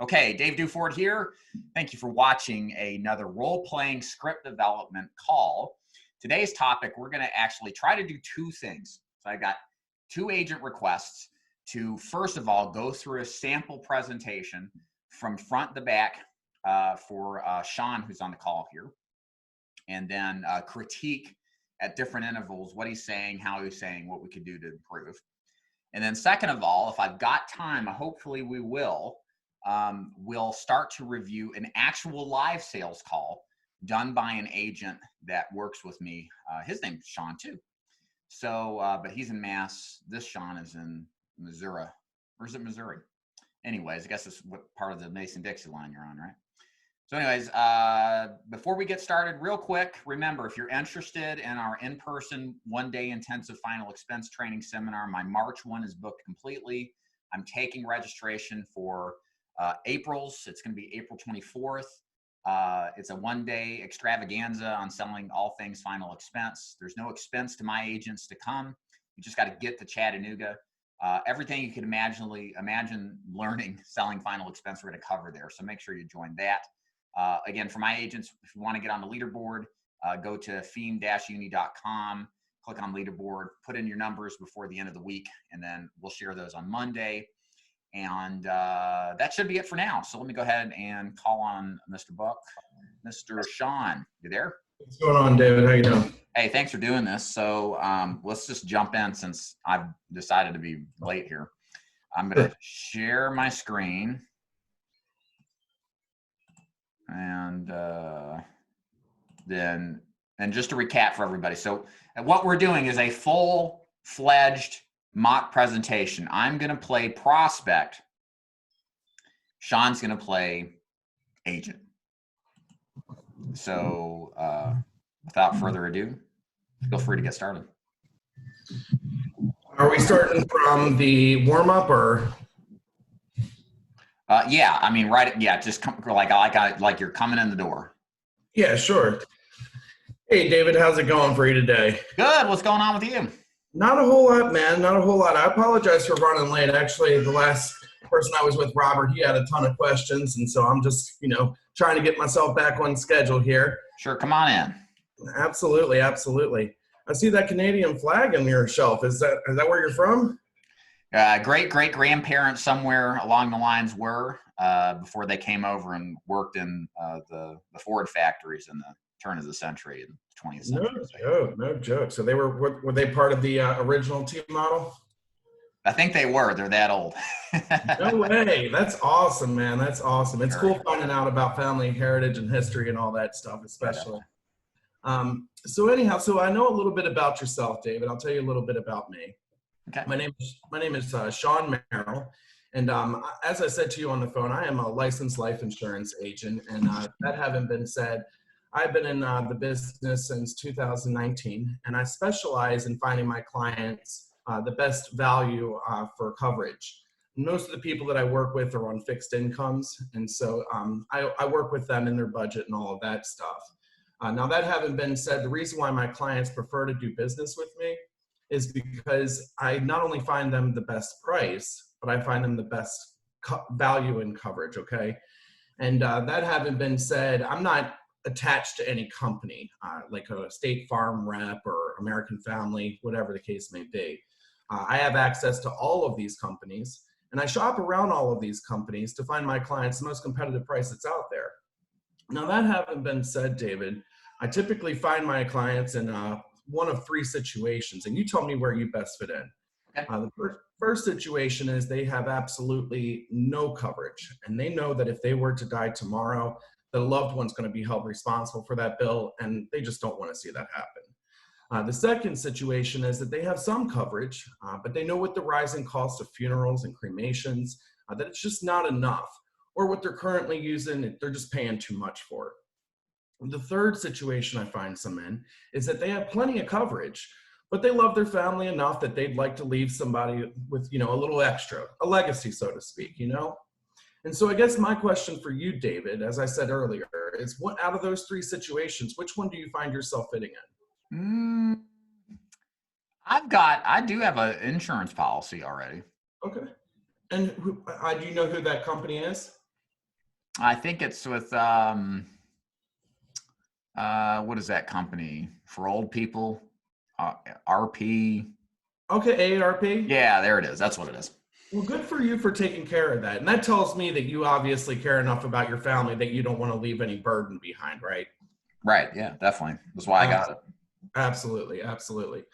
Okay, Dave Duford here. Thank you for watching another role-playing script development call. Today's topic, we're going to actually try to do two things. So I got two agent requests to, first of all, go through a sample presentation from front to back for Sean, who's on the call here, and then critique at different intervals what he's saying, how he's saying, what we could do to improve. And then second of all, if I've got time, hopefully we will, we'll start to review an actual live sales call done by an agent that works with me. His name's Sean too. So, but he's in Mass. This Sean is in Missouri. Or is it Missouri? Anyways, I guess it's what part of the Mason-Dixie line you're on, right? So anyways, before we get started, real quick, remember, if you're interested in our in-person one-day intensive final expense training seminar, my March one is booked completely. I'm taking registration for April's. It's going to be April 24th. It's a one-day extravaganza on selling all things final expense. There's no expense to my agents to come. You just got to get to Chattanooga. Everything you can imagine learning selling final expense, we're going to cover there. So make sure you join that. Again, for my agents, if you want to get on the leaderboard, go to feme-uni.com, click on leaderboard, put in your numbers before the end of the week, and then we'll share those on Monday. And that should be it for now. So let me go ahead and call on Mr. Buck. Mr. Sean, you there? What's going on, David? How you doing? Hey, thanks for doing this. So let's just jump in since I've decided to be late here. I'm going to share my screen. And just to recap for everybody. So what we're doing is a full-fledged mock presentation. I'm going to play prospect. Sean's going to play agent. So without further ado, feel free to get started. Are we starting from the warm-up or? Yeah, I mean, right. Yeah, just come like you're coming in the door. Yeah, sure. Hey, David, how's it going for you today? Good. What's going on with you? Not a whole lot, man. Not a whole lot. I apologize for running late. Actually, the last person I was with, Robert, he had a ton of questions, and so I'm just, trying to get myself back on schedule here. Sure, come on in. Absolutely, absolutely. I see that Canadian flag on your shelf. Is that where you're from? Great-great-grandparents somewhere along the lines were before they came over and worked in the Ford factories in the turn of the century, in the 20th century. No joke. So they were they part of the original T model? I think they were. They're that old. No way. That's awesome, man. That's awesome. It's cool finding out about family heritage and history and all that stuff, especially. So anyhow, so I know a little bit about yourself, David. I'll tell you a little bit about me. Okay. My name is Sean Merrill, and as I said to you on the phone, I am a licensed life insurance agent. And that having been said, I've been in the business since 2019, and I specialize in finding my clients the best value for coverage. Most of the people that I work with are on fixed incomes, and so I work with them in their budget and all of that stuff. Now, that having been said, the reason why my clients prefer to do business with me is because I not only find them the best price, but I find them the best value in coverage, okay? And that having been said, I'm not attached to any company, like a State Farm rep or American Family, whatever the case may be. I have access to all of these companies, and I shop around all of these companies to find my clients the most competitive price that's out there. Now, that having been said, David, I typically find my clients in one of three situations, and you tell me where you best fit in. Okay. The first situation is they have absolutely no coverage, and they know that if they were to die tomorrow, the loved one's going to be held responsible for that bill, and they just don't want to see that happen. The second situation is that they have some coverage, but they know with the rising cost of funerals and cremations that it's just not enough, or what they're currently using, they're just paying too much for it. The third situation I find some in is that they have plenty of coverage, but they love their family enough that they'd like to leave somebody with, a little extra, a legacy, so to speak, And so I guess my question for you, David, as I said earlier, is what out of those three situations, which one do you find yourself fitting in? I do have an insurance policy already. Okay. And do you know who that company is? I think it's with what is that company for old people? RP. Okay, AARP. Yeah, there it is. That's what it is. Well, good for you for taking care of that. And that tells me that you obviously care enough about your family that you don't want to leave any burden behind, right? Right. Yeah, definitely. That's why I got it. Absolutely, absolutely.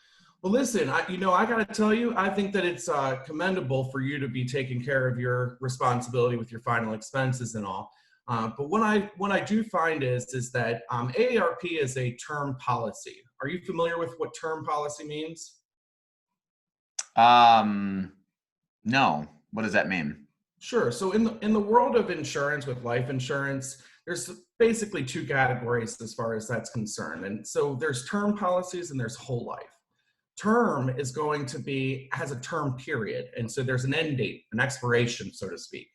Well, listen, I got to tell you, I think that it's commendable for you to be taking care of your responsibility with your final expenses and all. But what I do find is that AARP is a term policy. Are you familiar with what term policy means? Um, no. What does that mean? Sure. So in the world of insurance with life insurance, there's basically two categories as far as that's concerned. And so there's term policies and there's whole life. Term is going to be has a term period, and so there's an end date, an expiration, so to speak.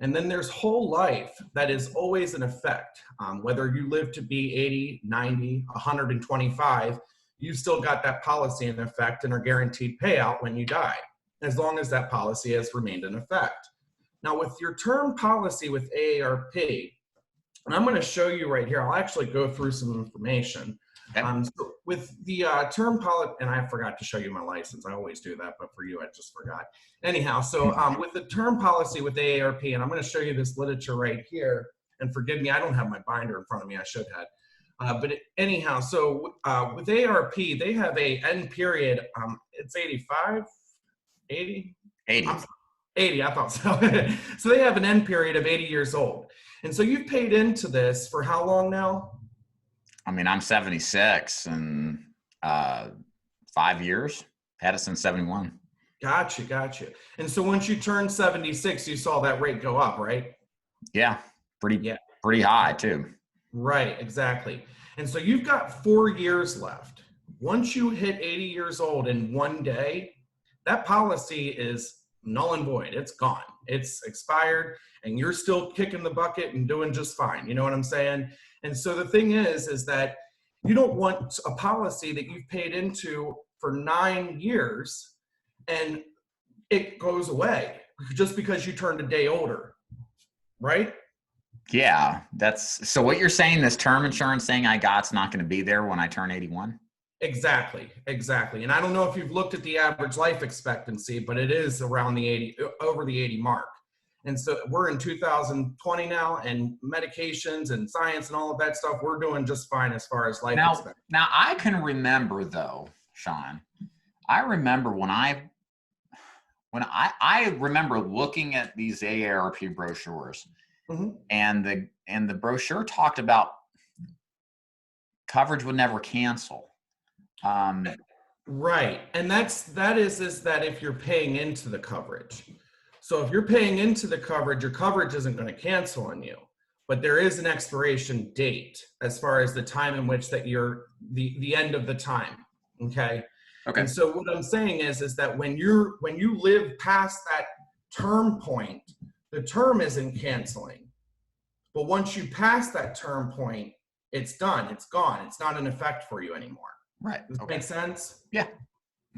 And then there's whole life that is always in effect. Whether you live to be 80, 90, 125, you've still got that policy in effect and are guaranteed payout when you die, as long as that policy has remained in effect. Now, with your term policy with AARP, and I'm going to show you right here, I'll actually go through some information. Okay. So with the term policy, and I forgot to show you my license. I always do that, but for you, I just forgot. Anyhow, so with the term policy with AARP, and I'm going to show you this literature right here. And forgive me, I don't have my binder in front of me. I should have. Anyhow, so with AARP, they have a end period. It's 85, 80? 80. 80, I thought so. So they have an end period of 80 years old. And so you've paid into this for how long now? I mean, I'm 76 and 5 years. Had it since 71. Gotcha. And so once you turned 76, you saw that rate go up, right? Yeah, pretty high too. Right, exactly. And so you've got 4 years left. Once you hit 80 years old in one day, that policy is null and void. It's gone. It's expired, and you're still kicking the bucket and doing just fine. You know what I'm saying? And so the thing is that you don't want a policy that you've paid into for 9 years and it goes away just because you turned a day older, right? Yeah, so what you're saying, this term insurance thing I got's not going to be there when I turn 81? Exactly. And I don't know if you've looked at the average life expectancy, but it is around over the 80 mark. And so we're in 2020 now, and medications and science and all of that stuff, we're doing just fine as far as life expectancy. Now I can remember though, Sean, I remember when I remember looking at these AARP brochures, mm-hmm. and the brochure talked about coverage would never cancel. Right. And that is that if you're paying into the coverage. So if you're paying into the coverage, your coverage isn't going to cancel on you, but there is an expiration date as far as the time in which that you're the end of the time. Okay. And so what I'm saying is that when you live past that term point, the term isn't canceling. But once you pass that term point, it's done. It's gone. It's not in effect for you anymore. Right. Does that make sense? Yeah.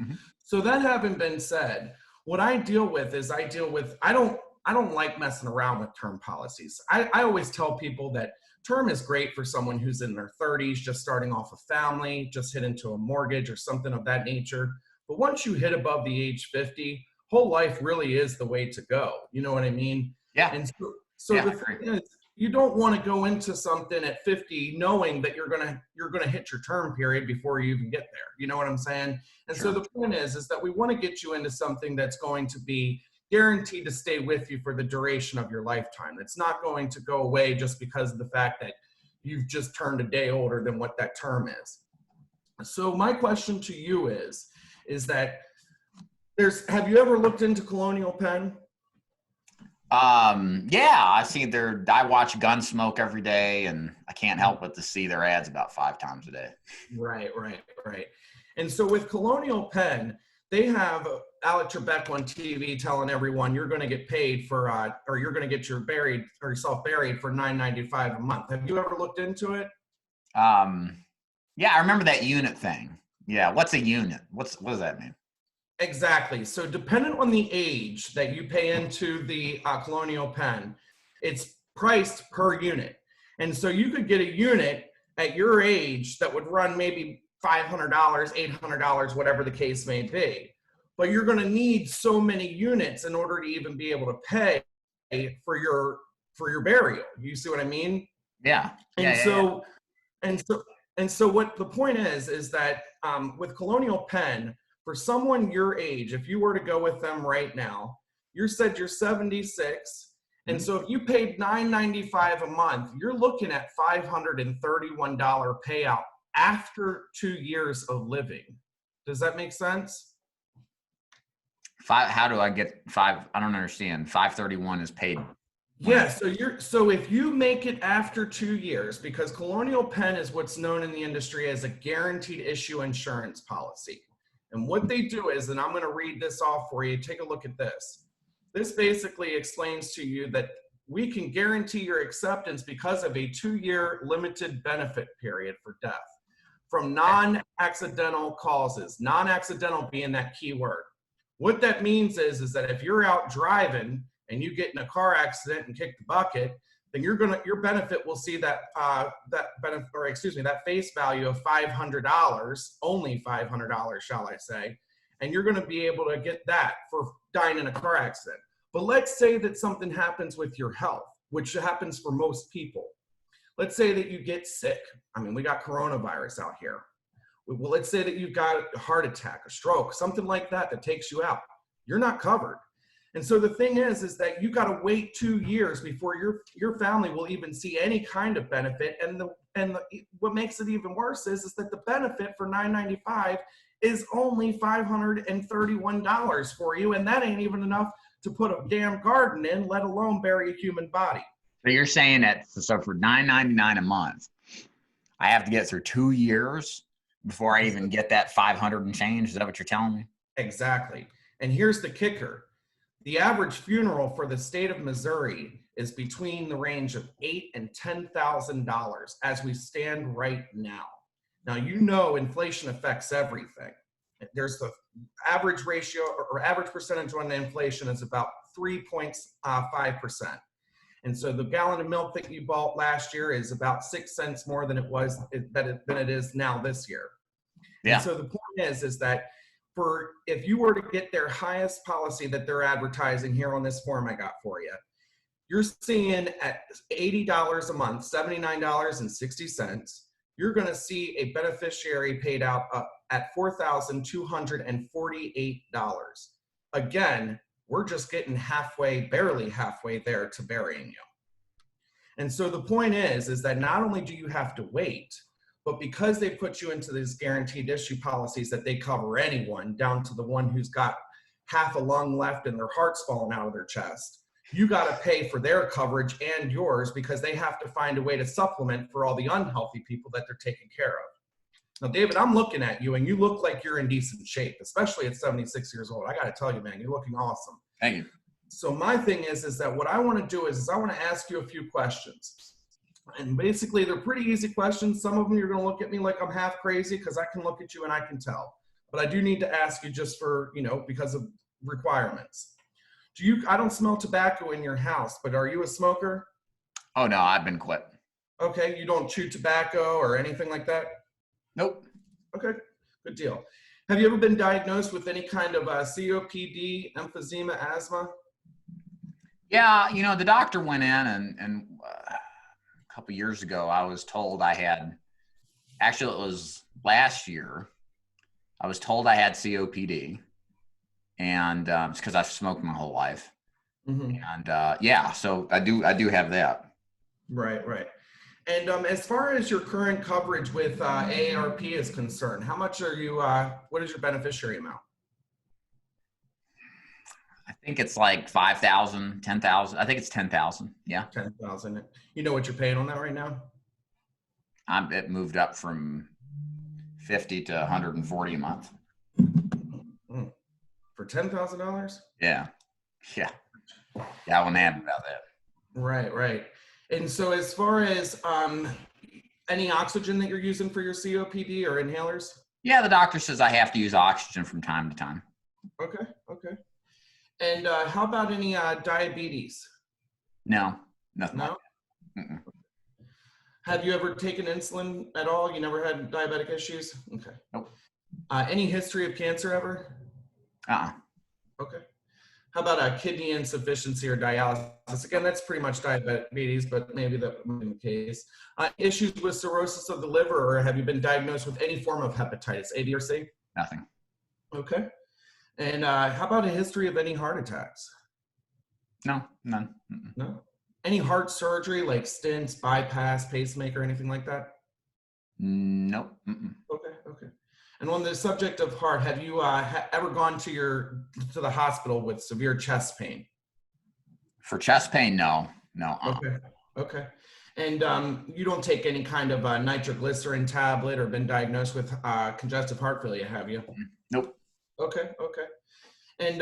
Mm-hmm. So that having been said, what I deal with is I don't like messing around with term policies. I always tell people that term is great for someone who's in their 30s, just starting off a family, just hit into a mortgage or something of that nature. But once you hit above the age 50, whole life really is the way to go. You know what I mean? Yeah. And so the thing is, you don't want to go into something at 50 knowing that you're gonna hit your term period before you even get there. You know what I'm saying? And so the point is that we want to get you into something that's going to be guaranteed to stay with you for the duration of your lifetime. It's not going to go away just because of the fact that you've just turned a day older than what that term is. So my question to you is that have you ever looked into Colonial Penn? Yeah, I watch Gunsmoke every day, and I can't help but to see their ads about 5 times a day. Right. And so with Colonial Penn, they have Alex Trebek on TV telling everyone you're going to get paid for, or you're going to get yourself buried for $9.95 a month. Have you ever looked into it? Yeah, I remember that unit thing. Yeah, what's a unit? What does that mean? Exactly. So dependent on the age that you pay into the Colonial Penn, it's priced per unit. And so you could get a unit at your age that would run maybe $500, $800, whatever the case may be. But you're going to need so many units in order to even be able to pay for your burial. You see what I mean? Yeah. And so what the point is that with Colonial Penn, for someone your age, if you were to go with them right now, you said you're 76. And so if you paid $9.95 a month, you're looking at $531 payout after 2 years of living. Does that make sense? How do I get five? I don't understand. 531 is paid. Yeah, so if you make it after 2 years, because Colonial Penn is what's known in the industry as a guaranteed issue insurance policy. And what they do is, and I'm going to read this off for you, take a look at this. This basically explains to you that we can guarantee your acceptance because of a 2-year limited benefit period for death from non-accidental causes, non-accidental being that key word. What that means is that if you're out driving and you get in a car accident and kick the bucket, then your benefit will see that that face value of $500, only $500, shall I say, and you're going to be able to get that for dying in a car accident. But let's say that something happens with your health, which happens for most people. Let's say that you get sick. I mean, we got coronavirus out here. Well, let's say that you've got a heart attack, a stroke, something like that takes you out. You're not covered. And so the thing is that you got to wait 2 years before your family will even see any kind of benefit. And what makes it even worse is that the benefit for $9.95 is only $531 for you, and that ain't even enough to put a damn garden in, let alone bury a human body. So you're saying that for $9.99 a month, I have to get through 2 years before I even get that 500 and change? Is that what you're telling me? Exactly. And here's the kicker. The average funeral for the state of Missouri is between the range of $8,000 and $10,000 as we stand right now. Now, you know inflation affects everything. There's the average ratio or average percentage on the inflation is about 3.5%. And so the gallon of milk that you bought last year is about 6 cents more than it is now this year. Yeah. And so the point is that if you were to get their highest policy that they're advertising here on this form I got for you, you're seeing at $80 a month, $79.60, you're going to see a beneficiary paid out at $4,248. Again, we're just getting barely halfway there to burying you. And so the point is that not only do you have to wait, but because they put you into these guaranteed issue policies that they cover anyone down to the one who's got half a lung left and their heart's falling out of their chest, you got to pay for their coverage and yours because they have to find a way to supplement for all the unhealthy people that they're taking care of. Now, David, I'm looking at you and you look like you're in decent shape, especially at 76 years old. I got to tell you, man, you're looking awesome. Thank you. So my thing is that what I want to do is I want to ask you a few questions. And basically, they're pretty easy questions. Some of them you're going to look at me like I'm half crazy because I can look at you and I can tell. But I do need to ask you just for, because of requirements. I don't smell tobacco in your house, but are you a smoker? Oh, no, I've been quit. Okay, you don't chew tobacco or anything like that? Nope. Okay, good deal. Have you ever been diagnosed with any kind of COPD, emphysema, asthma? Yeah, the doctor went in and a couple years ago, I was told I had, actually it was last year, I was told I had COPD, and it's because I've smoked my whole life. Mm-hmm. And so I do have that. Right. And as far as your current coverage with AARP is concerned, how much are you, what is your beneficiary amount? I think it's like 5,000, 10,000. I think it's 10,000. Yeah. 10,000. You know what you're paying on that right now? It moved up from 50 to 140 a month. For $10,000? Yeah. I wasn't happy about that. Right. And so as far as any oxygen that you're using for your COPD or inhalers? Yeah, the doctor says I have to use oxygen from time to time. Okay. And how about any diabetes? No, nothing. No? Mm-mm. Have you ever taken insulin at all? You never had diabetic issues? Okay. Nope. Any history of cancer ever? Uh-uh. Okay. How about a kidney insufficiency or dialysis? Again, that's pretty much diabetes, but maybe that would be the case. Issues with cirrhosis of the liver, or have you been diagnosed with any form of hepatitis, A, B, or C? Nothing. Okay. And how about a history of any heart attacks? No, none. Mm-mm. No. Any heart surgery like stents, bypass, pacemaker, anything like that? Nope. Mm-mm. Okay, okay. And on the subject of heart, have you ever gone to the hospital with severe chest pain? For chest pain, no. No. Okay, okay. And you don't take any kind of nitroglycerin tablet or been diagnosed with congestive heart failure, have you? Nope. Okay, okay. And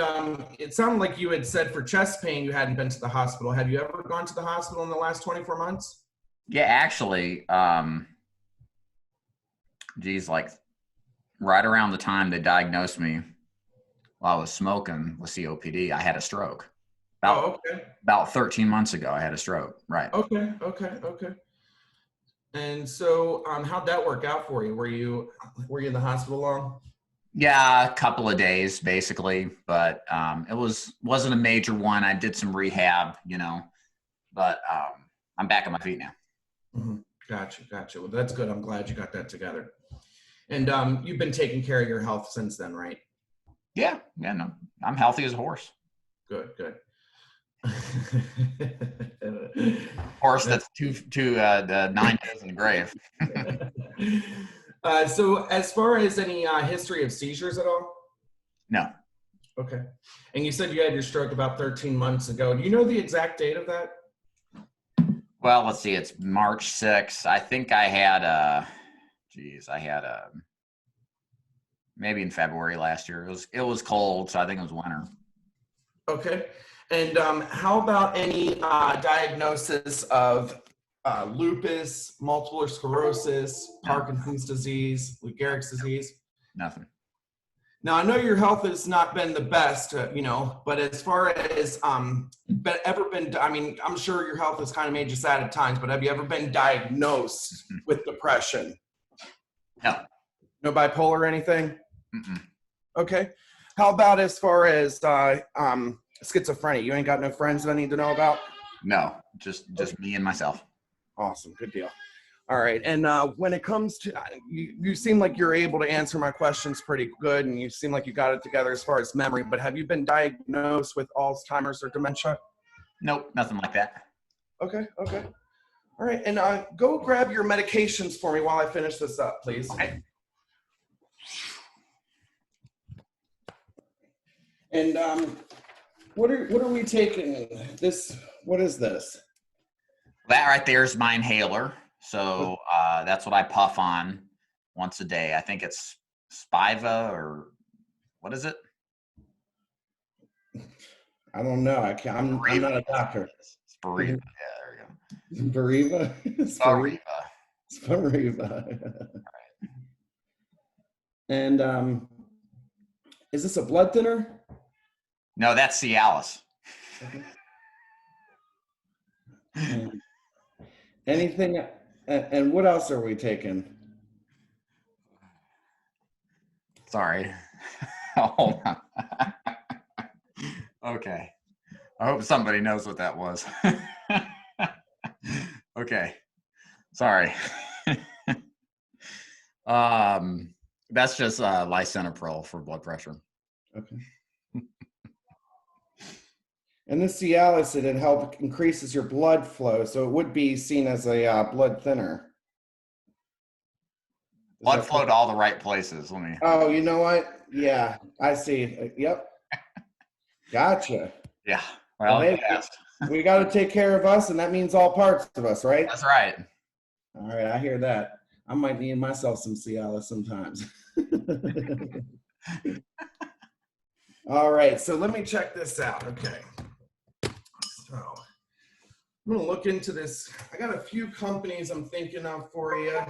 it sounded like you had said for chest pain you hadn't been to the hospital. Have you ever gone to the hospital in the last 24 months? Yeah, actually, geez, like right around the time they diagnosed me while I was smoking with COPD, I had a stroke. About 13 months ago, I had a stroke. Right. Okay, okay, okay. And so how'd that work out for you? Were you in the hospital long? Yeah, a couple of days basically, but it wasn't a major one. I did some rehab, but I'm back on my feet now. Mm-hmm. Gotcha. Well, that's good. I'm glad you got that together. And you've been taking care of your health since then, right? Yeah, no, I'm healthy as a horse. Good. Horse that's the 9 days in the grave. So as far as any history of seizures at all? No. Okay. And you said you had your stroke about 13 months ago. Do you know the exact date of that? Well, let's see. It's March 6th. I think I had maybe in February last year. It was cold, so I think it was winter. Okay. And how about any diagnosis of lupus, multiple sclerosis, Parkinson's disease, Lou Gehrig's disease? Nothing. Now, I know your health has not been the best, but as far as I'm sure your health has kind of made you sad at times, but have you ever been diagnosed with depression? No. No bipolar or anything? Mm-mm. Okay. How about as far as schizophrenia? You ain't got no friends that I need to know about? No, just me and myself. Awesome. Good deal. All right. And when it comes to, you seem like you're able to answer my questions pretty good, and you seem like you got it together as far as memory, but have you been diagnosed with Alzheimer's or dementia? Nope, nothing like that. Okay. All right. And go grab your medications for me while I finish this up, please. Okay. And what are we taking? What is this? That right there is my inhaler. So that's what I puff on once a day. I think it's Spiva, or what is it? I don't know. I'm not a doctor. Spiriva. Yeah, there we go. Spiriva? Spiriva. Right. And is this a blood thinner? No, that's Cialis. Okay. Anything, and what else are we taking? Sorry. Hold on. Okay. I hope somebody knows what that was. Okay. Sorry. That's just lisinopril for blood pressure. Okay. And this Cialis, it increases your blood flow, so it would be seen as a blood thinner. Blood flow to all the right places. Let me. Oh, you know what? Yeah, I see. Yep. Gotcha. Yeah. Well, we got to take care of us, and that means all parts of us, right? That's right. All right, I hear that. I might need myself some Cialis sometimes. All right, so let me check this out. Okay. So I'm going to look into this. I got a few companies I'm thinking of for you.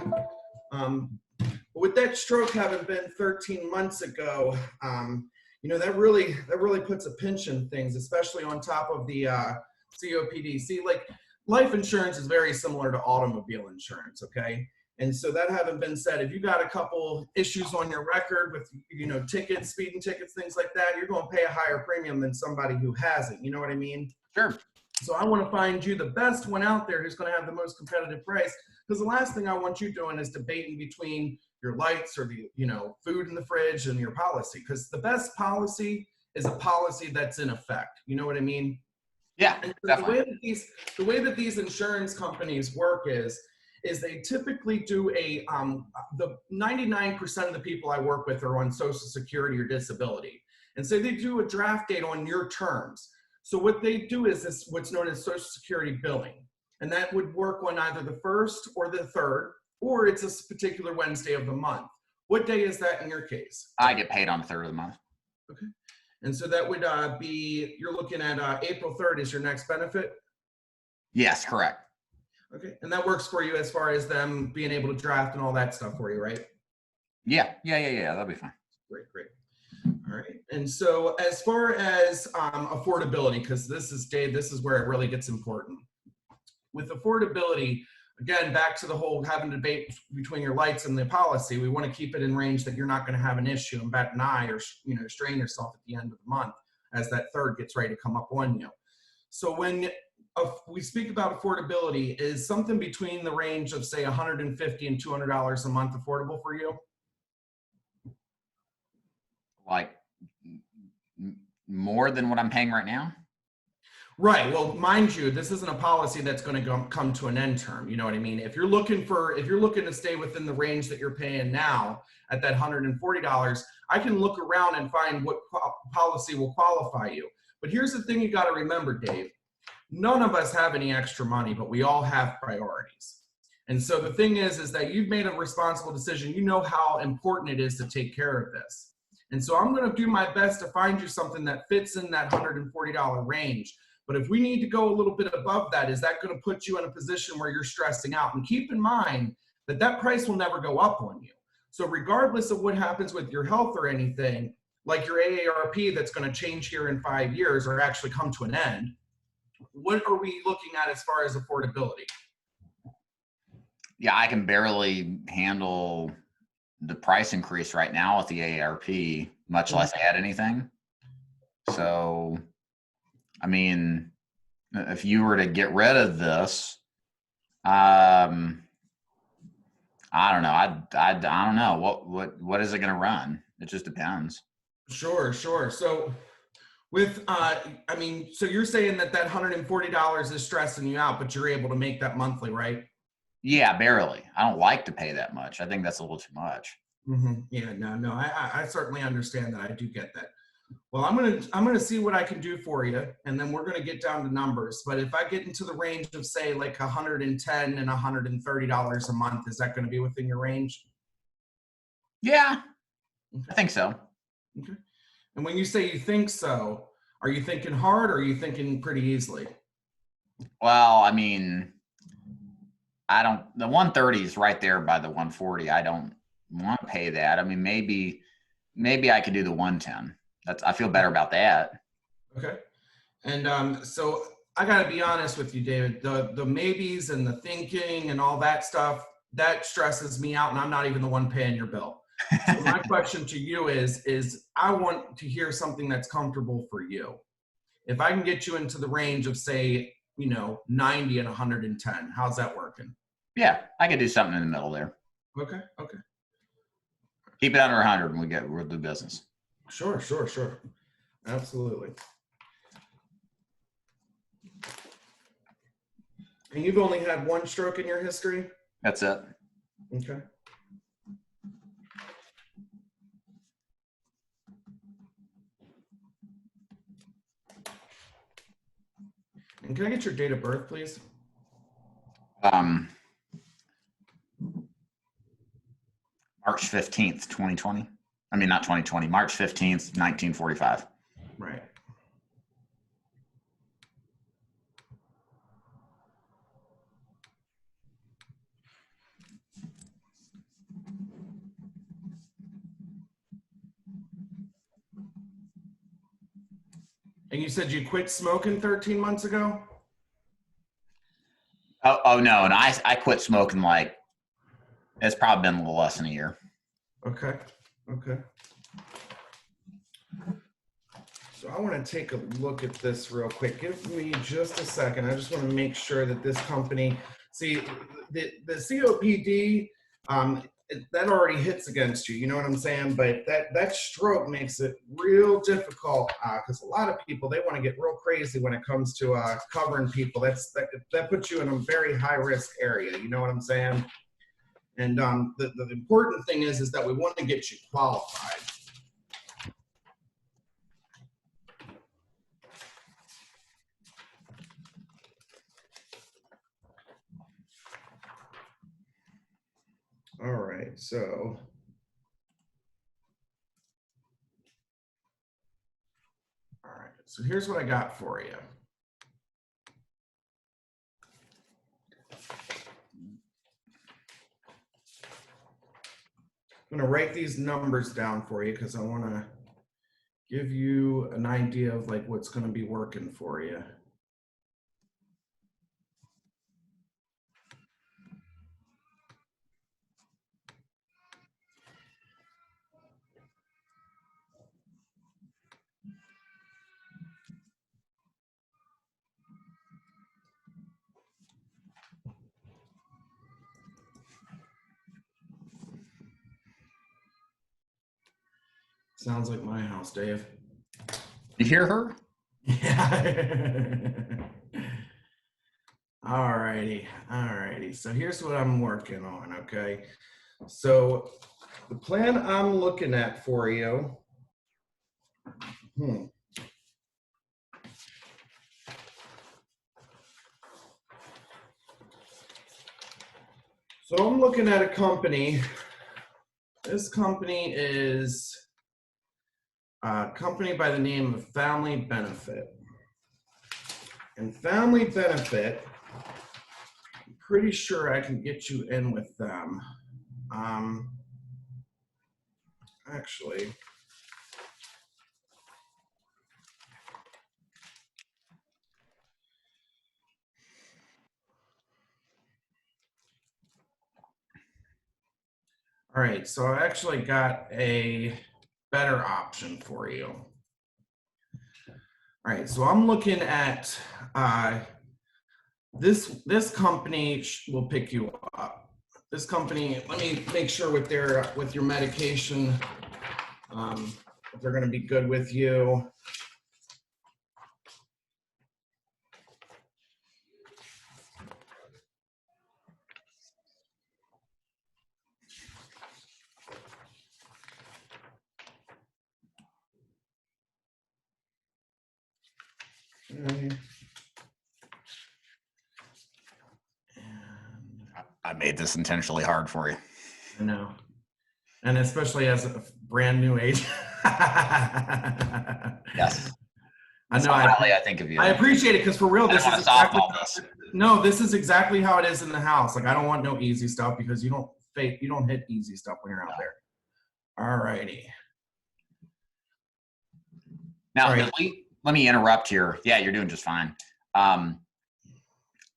With that stroke having been 13 months ago, that really puts a pinch in things, especially on top of the COPD. See, like life insurance is very similar to automobile insurance, okay? And so that having been said, if you got a couple issues on your record with, tickets, speeding tickets, things like that, you're going to pay a higher premium than somebody who hasn't. You know what I mean? Sure. So I want to find you the best one out there who's going to have the most competitive price. Because the last thing I want you doing is debating between your lights or the, food in the fridge and your policy. Because the best policy is a policy that's in effect. You know what I mean? Yeah, and definitely. the way that these insurance companies work is they typically do the 99% of the people I work with are on Social Security or disability. And so they do a draft date on your terms. So what they do is this, what's known as Social Security billing. And that would work on either the 1st or the 3rd, or it's a particular Wednesday of the month. What day is that in your case? I get paid on the 3rd of the month. Okay. And so that would be, you're looking at April 3rd is your next benefit? Yes, correct. Okay. And that works for you as far as them being able to draft and all that stuff for you, right? Yeah. That'll be fine. Great. All right. And so as far as affordability, because this is where it really gets important. With affordability, again, back to the whole having a debate between your lights and the policy, we want to keep it in range that you're not going to have an issue and bat an eye or strain yourself at the end of the month as that 3rd gets ready to come up on you. So when we speak about affordability, is something between the range of say $150 and $200 a month affordable for you? Like more than what I'm paying right now? Right. Well, mind you, this isn't a policy that's going to come to an end term. You know what I mean? If you're looking to stay within the range that you're paying now at that $140, I can look around and find what policy will qualify you. But here's the thing you got to remember, Dave. None of us have any extra money, but we all have priorities. And so the thing is that you've made a responsible decision. You know how important it is to take care of this. And so I'm going to do my best to find you something that fits in that $140 range. But if we need to go a little bit above that, is that going to put you in a position where you're stressing out? And keep in mind that that price will never go up on you. So regardless of what happens with your health or anything, like your AARP that's going to change here in 5 years or actually come to an end, what are we looking at as far as affordability? Yeah, I can barely handle the price increase right now with the AARP, much less add anything. So, I mean, if you were to get rid of this, I don't know. I don't know. What is it going to run? It just depends. Sure. So with, so you're saying that $140 is stressing you out, but you're able to make that monthly, right? Yeah, barely. I don't like to pay that much. I think that's a little too much. Mm-hmm. Yeah, no, I certainly understand that. I do get that. Well, I'm gonna see what I can do for you, and then we're gonna get down to numbers. But if I get into the range of say like $110 and $130 a month, is that going to be within your range? Yeah, okay. I think so. Okay. And when you say you think so, are you thinking hard or are you thinking pretty easily? Well, I mean, the 130 is right there by the 140. I don't want to pay that. I mean, maybe I could do the 110. I feel better about that. Okay. And so I got to be honest with you, David, the maybes and the thinking and all that stuff, that stresses me out, and I'm not even the one paying your bill. So my question to you is I want to hear something that's comfortable for you. If I can get you into the range of say, 90 and 110, how's that working? Yeah, I could do something in the middle there. Okay. Keep it under 100 and we'll do business. Sure. Absolutely. And you've only had one stroke in your history? That's it. Okay. And can I get your date of birth, please? March 15th, 2020. I mean, not 2020, March 15th, 1945. Right. And you said you quit smoking 13 months ago? Oh no, and I quit smoking like it's probably been a little less than a year. Okay. Okay. So I want to take a look at this real quick. Give me just a second. I just want to make sure that this company, see, the COPD, that already hits against you. You know what I'm saying? But that stroke makes it real difficult because a lot of people, they want to get real crazy when it comes to covering people. That puts you in a very high risk area. You know what I'm saying? And the important thing is that we want to get you qualified. All right, so here's what I got for you. I'm going to write these numbers down for you because I want to give you an idea of like what's going to be working for you. Sounds like my house, Dave. You hear her? Yeah. All righty. So here's what I'm working on, okay? So the plan I'm looking at for you, So I'm looking at a company. This company is a company by the name of Family Benefit. And Family Benefit, I'm pretty sure I can get you in with them. Actually, all right, so I actually got a better option for you. All right, so I'm looking at this company will pick you up. This company, let me make sure with your medication, if they're going to be good with you. Okay. I made this intentionally hard for you. I know. And especially as a brand new agent. Yes. I know. I think of you. I appreciate it because for real, this is exactly this is exactly how it is in the house. Like I don't want no easy stuff because you don't hit easy stuff when you're out there. All righty. Now, let me interrupt here. Yeah, you're doing just fine. I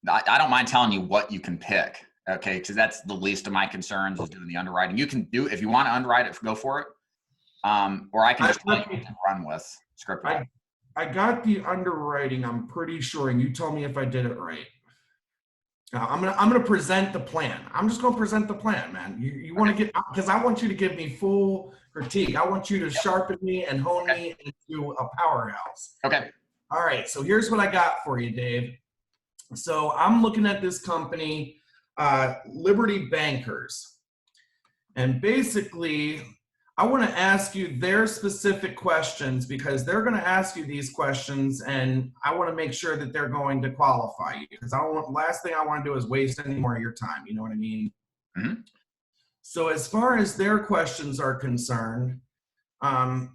don't mind telling you what you can pick, okay? Because that's the least of my concerns is doing the underwriting. You can do, if you want to underwrite it, go for it. Or I can just run with script. I got the underwriting, I'm pretty sure, and you tell me if I did it right. I'm gonna present the plan. I'm just gonna present the plan, man. You want to get, because I want you to give me full critique. I want you to sharpen me and hone me into a powerhouse. Okay. All right, so here's what I got for you, Dave. So I'm looking at this company, Liberty Bankers. And basically, I want to ask you their specific questions because they're going to ask you these questions and I want to make sure that they're going to qualify you because last thing I want to do is waste any more of your time. You know what I mean? Mm-hmm. So as far as their questions are concerned, oh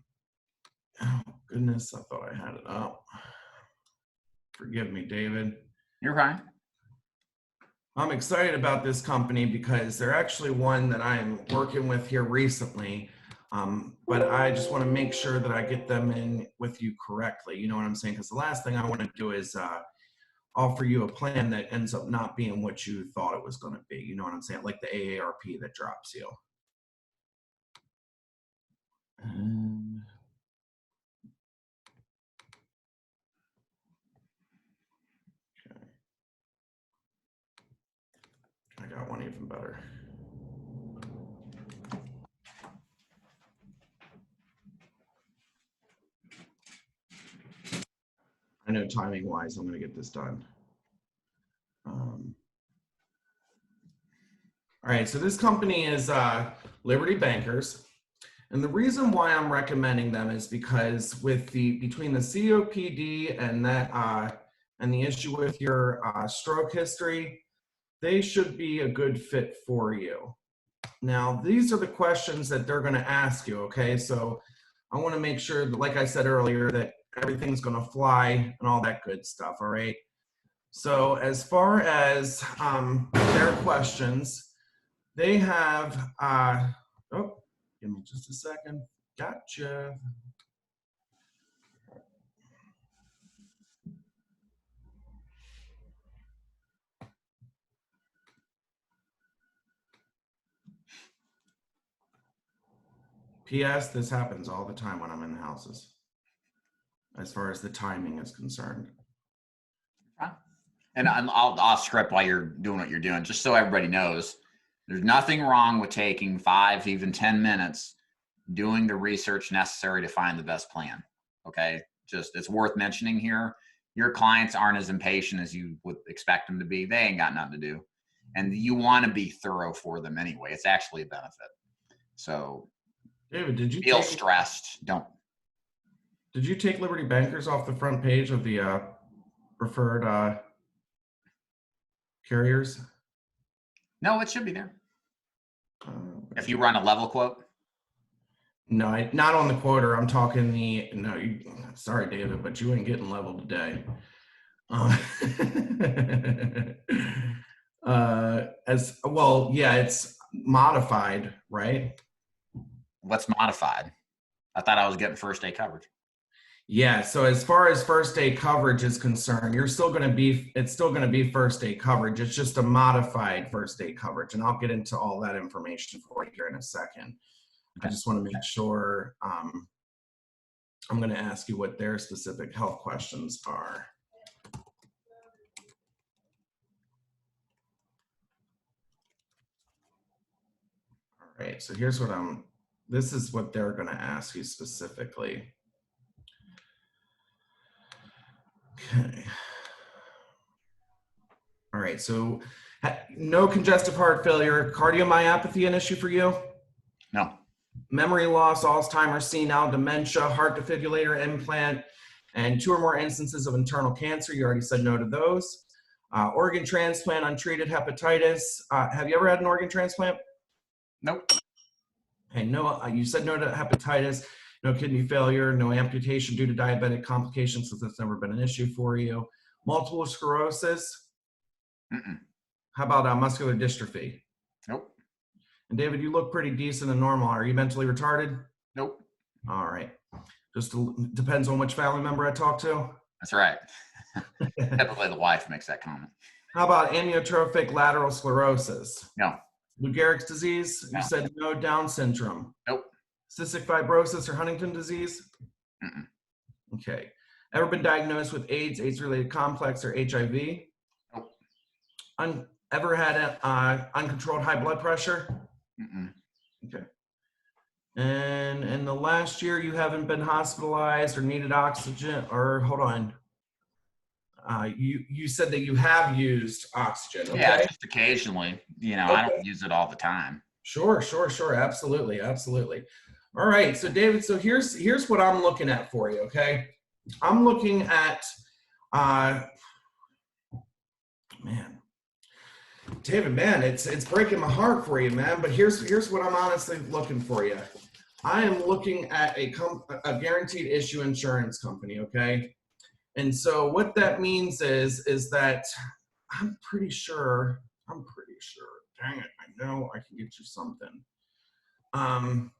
goodness, I thought I had it up. Forgive me, David. You're fine. I'm excited about this company because they're actually one that I'm working with here recently. But I just want to make sure that I get them in with you correctly. You know what I'm saying? Because the last thing I want to do is offer you a plan that ends up not being what you thought it was going to be. You know what I'm saying? Like the AARP that drops you. Okay. I got one even better. I know timing wise, I'm going to get this done. All right, so this company is Liberty Bankers. And the reason why I'm recommending them is because with between the COPD and that and the issue with your stroke history, they should be a good fit for you. Now, these are the questions that they're going to ask you, okay? So I want to make sure that, like I said earlier, that everything's going to fly and all that good stuff, all right? So as far as their questions, they have, oh, give me just a second. Gotcha. P.S. This happens all the time when I'm in the houses, as far as the timing is concerned. And I'll script while you're doing what you're doing, just so everybody knows. There's nothing wrong with taking 5, even 10 minutes, doing the research necessary to find the best plan. Okay, just it's worth mentioning here. Your clients aren't as impatient as you would expect them to be. They ain't got nothing to do, and you want to be thorough for them anyway. It's actually a benefit. So, David, did you feel stressed? Don't. Did you take Liberty Bankers off the front page of the preferred carriers? No, it should be there. If you run a level quote. No, not on the quoter. I'm talking the, no, sorry, David, but you ain't getting level today. As well, yeah, it's modified, right? What's modified? I thought I was getting first day coverage. Yeah, so as far as first day coverage is concerned, it's still going to be first day coverage. It's just a modified first day coverage, and I'll get into all that information for you here in a second. I just want to make sure I'm going to ask you what their specific health questions are. All right, so here's what this is what they're going to ask you specifically. Okay. All right, so no congestive heart failure, cardiomyopathy an issue for you? No. Memory loss, Alzheimer's, senile dementia, heart defibrillator implant, and 2 or more instances of internal cancer. You already said no to those. Organ transplant, untreated hepatitis. Have you ever had an organ transplant? Nope. Okay, no, you said no to hepatitis, no kidney failure, no amputation due to diabetic complications, since that's never been an issue for you. Multiple sclerosis. Mm-mm. How about muscular dystrophy? Nope. And David, you look pretty decent and normal. Are you mentally retarded? Nope. All right. Just depends on which family member I talk to. That's right. Typically the wife makes that comment. How about amyotrophic lateral sclerosis? No. Lou Gehrig's disease? No. You said no. Down syndrome? Nope. Cystic fibrosis or Huntington disease? Mm-mm. Okay. Ever been diagnosed with AIDS, AIDS-related complex, or HIV? Nope. Ever had uncontrolled high blood pressure? Mm-mm. Okay. And in the last year, you haven't been hospitalized or needed oxygen, or hold on. You said that you have used oxygen, okay? Yeah, just occasionally. You know, okay. I don't use it all the time. Sure. Absolutely. All right. So David, so here's what I'm looking at for you, okay? I'm looking at, man, David, man, it's breaking my heart for you, man. But here's what I'm honestly looking for you. I am looking at a guaranteed issue insurance company, okay? And so what that means is that I'm pretty sure. Dang it, I know I can get you something. All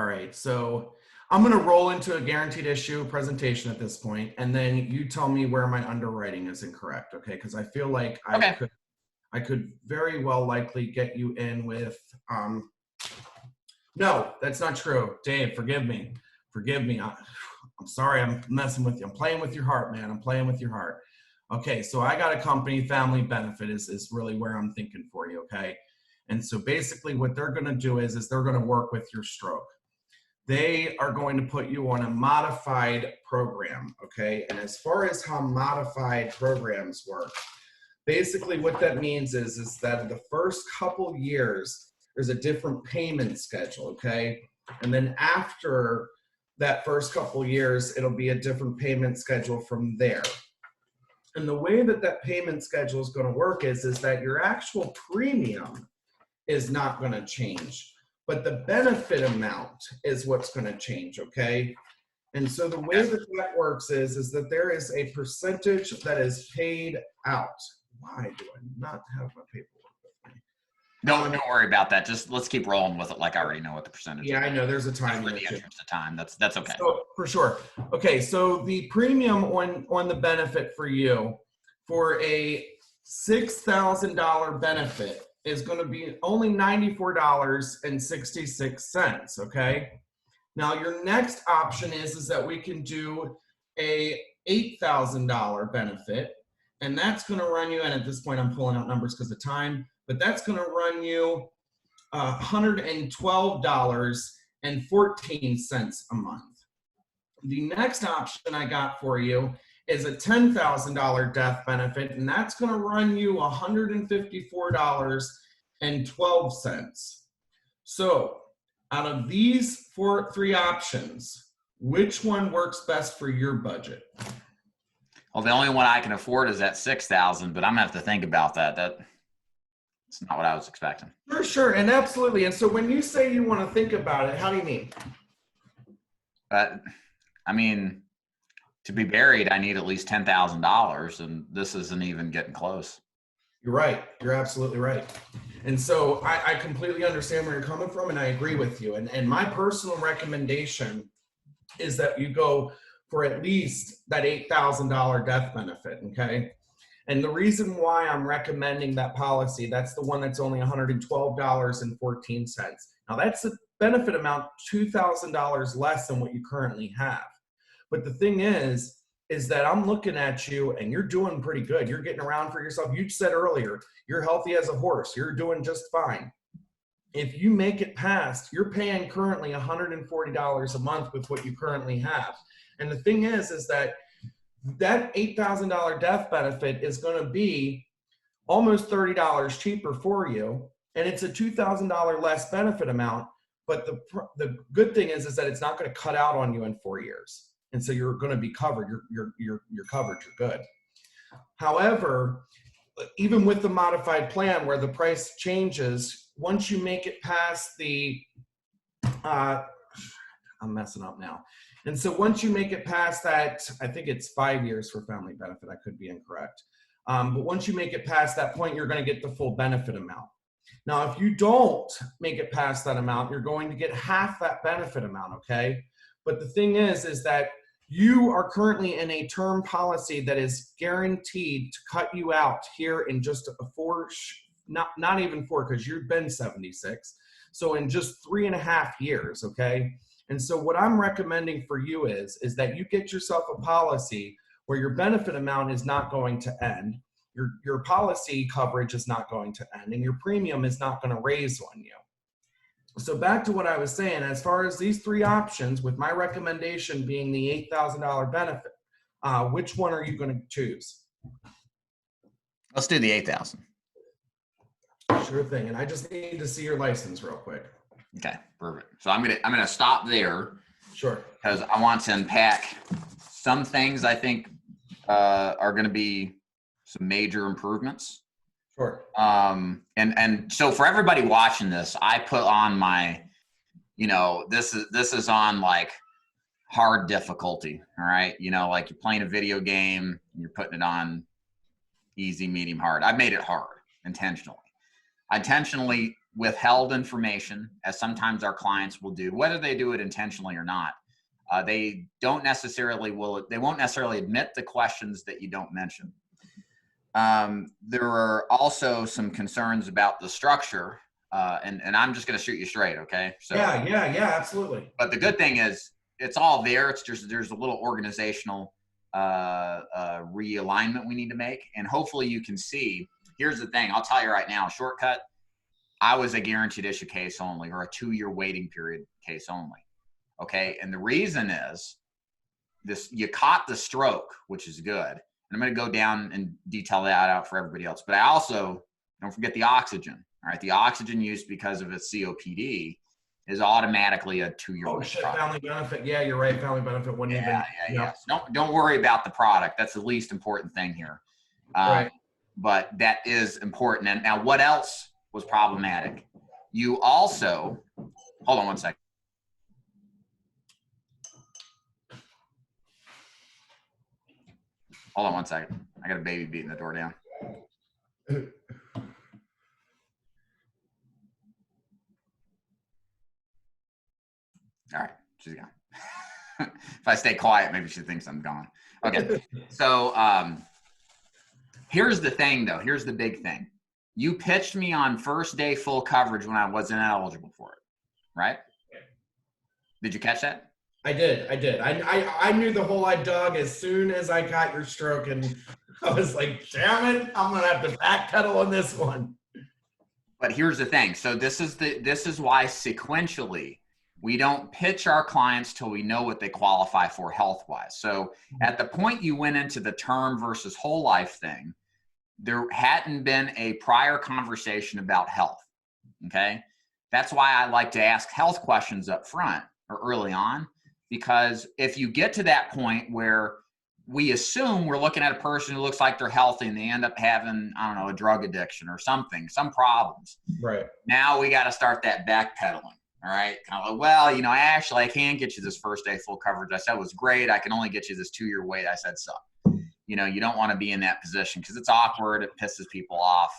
right, so I'm going to roll into a guaranteed issue presentation at this point, and then you tell me where my underwriting is incorrect, okay? Because I feel like Okay. I could very well likely get you in with, no, that's not true. Dave, forgive me. Forgive me. I'm sorry I'm messing with you. I'm playing with your heart, man. I'm playing with your heart. Okay, so I got a company, Family Benefit is really where I'm thinking for you, okay? And so basically what they're going to do is they're going to work with your stroke. They are going to put you on a modified program, okay? And as far as how modified programs work, basically what that means is that the first couple years, there's a different payment schedule, okay? And then after that first couple years, it'll be a different payment schedule from there. And the way that that payment schedule is going to work is that your actual premium is not going to change, but the benefit amount is what's going to change, okay? And so the way that that works is that there is a percentage that is paid out. Why do I not have my paperwork with me? Don't worry about that. Just let's keep rolling with it like I already know what the percentage is. Yeah, I know there's a time for the interest of time. That's okay. So, for sure. Okay, so the premium on the benefit for you for a $6,000 benefit is going to be only $94.66, okay? Now your next option is that we can do a $8,000 benefit, and that's going to run you, and at this point I'm pulling out numbers because of time, but that's going to run you $112.14 a month. The next option I got for you is a $10,000 death benefit, and that's going to run you $154.12. So out of these three options, which one works best for your budget? Well, the only one I can afford is that $6,000, but I'm gonna have to think about that. That's not what I was expecting. For sure, and absolutely. And so when you say you want to think about it, how do you mean? I mean, to be buried, I need at least $10,000, and this isn't even getting close. You're right. You're absolutely right. And so I completely understand where you're coming from, and I agree with you. And my personal recommendation is that you go for at least that $8,000 death benefit, okay? And the reason why I'm recommending that policy, that's the one that's only $112.14. Now that's a benefit amount $2,000 less than what you currently have. But the thing is that I'm looking at you and you're doing pretty good. You're getting around for yourself. You said earlier, you're healthy as a horse. You're doing just fine. If you make it past, you're paying currently $140 a month with what you currently have. And the thing is that $8,000 death benefit is going to be almost $30 cheaper for you. And it's a $2,000 less benefit amount. But the good thing is that it's not going to cut out on you in 4 years. And so you're going to be covered. You're covered. You're good. However, even with the modified plan where the price changes, once you make it past the, I'm messing up now. And so once you make it past that, I think it's 5 years for family benefit. I could be incorrect. But once you make it past that point, you're going to get the full benefit amount. Now, if you don't make it past that amount, you're going to get half that benefit amount, okay? But the thing is that you are currently in a term policy that is guaranteed to cut you out here in just not even 4, because you've been 76. So in just 3.5 years, okay? And so what I'm recommending for you is that you get yourself a policy where your benefit amount is not going to end, your policy coverage is not going to end, and your premium is not going to raise on you. So back to what I was saying, as far as these three options, with my recommendation being the $8,000 benefit, which one are you going to choose? Let's do the 8,000. Sure thing. And I just need to see your license real quick. Okay, perfect. So I'm gonna stop there. Sure. Because I want to unpack some things I think are going to be some major improvements. Sure. And so for everybody watching this, I put on my, this is on like hard difficulty. All right. Like you're playing a video game, and you're putting it on easy, medium, hard. I made it hard intentionally. I intentionally withheld information, as sometimes our clients will do, whether they do it intentionally or not. They won't necessarily admit the questions that you don't mention. There are also some concerns about the structure, and I'm just going to shoot you straight, okay? So yeah, absolutely. But the good thing is it's all there. It's just there's a little organizational realignment we need to make, and hopefully you can see. Here's the thing. I'll tell you right now. Shortcut. I was a guaranteed issue case only, or a 2-year waiting period case only. Okay, and the reason is this: you caught the stroke, which is good. And I'm going to go down and detail that out for everybody else. But I also don't forget the oxygen. All right, the oxygen use because of its COPD is automatically a 2-year. Oh shit, family benefit. Yeah, you're right. Family benefit wouldn't even. Yeah. So don't worry about the product. That's the least important thing here. Right. But that is important. And now, what else was problematic? You also hold on one second. Hold on one second. I got a baby beating the door down. All right, she's gone. If I stay quiet, maybe she thinks I'm gone. Okay, so here's the thing, though. Here's the big thing. You pitched me on first day full coverage when I wasn't eligible for it, right? Did you catch that? I did. I knew the whole I dug as soon as I got your stroke, and I was like, damn it, I'm gonna have to backpedal on this one. But here's the thing. So this is why sequentially we don't pitch our clients till we know what they qualify for health-wise. So at the point you went into the term versus whole life thing, there hadn't been a prior conversation about health. Okay, that's why I like to ask health questions up front or early on. Because if you get to that point where we assume we're looking at a person who looks like they're healthy and they end up having, I don't know, a drug addiction or something, some problems. Right. Now we got to start that backpedaling. All right. Kind of like, well, you know, actually I can get you this first day full coverage. I said it was great. I can only get you this 2-year wait. I said, so, you know, you don't want to be in that position because it's awkward. It pisses people off.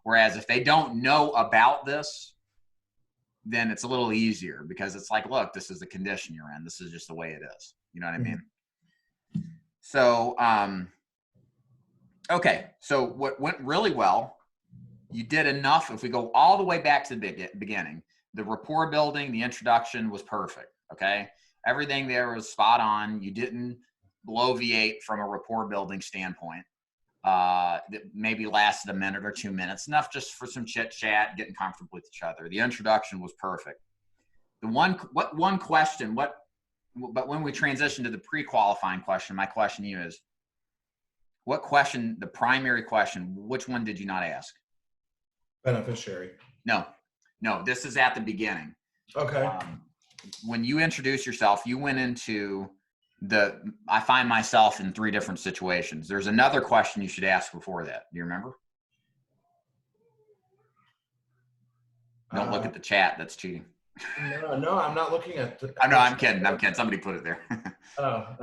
Whereas if they don't know about this, then it's a little easier because it's like, look, this is the condition you're in. This is just the way it is. You know what I mean? So, okay. So what went really well, you did enough. If we go all the way back to the beginning, the rapport building, the introduction was perfect. Okay. Everything there was spot on. You didn't bloviate from a rapport building standpoint. That maybe lasted a minute or 2 minutes, enough just for some chit chat, getting comfortable with each other. The introduction was perfect. But when we transition to the pre-qualifying question, my question to you is, what question, the primary question, which one did you not ask? Beneficiary. No, this is at the beginning. Okay. When you introduce yourself, you went into I find myself in 3 different situations. There's another question you should ask before that. Do you remember? Don't look at the chat. That's cheating. No, I'm not looking at. No, I'm kidding. Somebody put it there. Oh,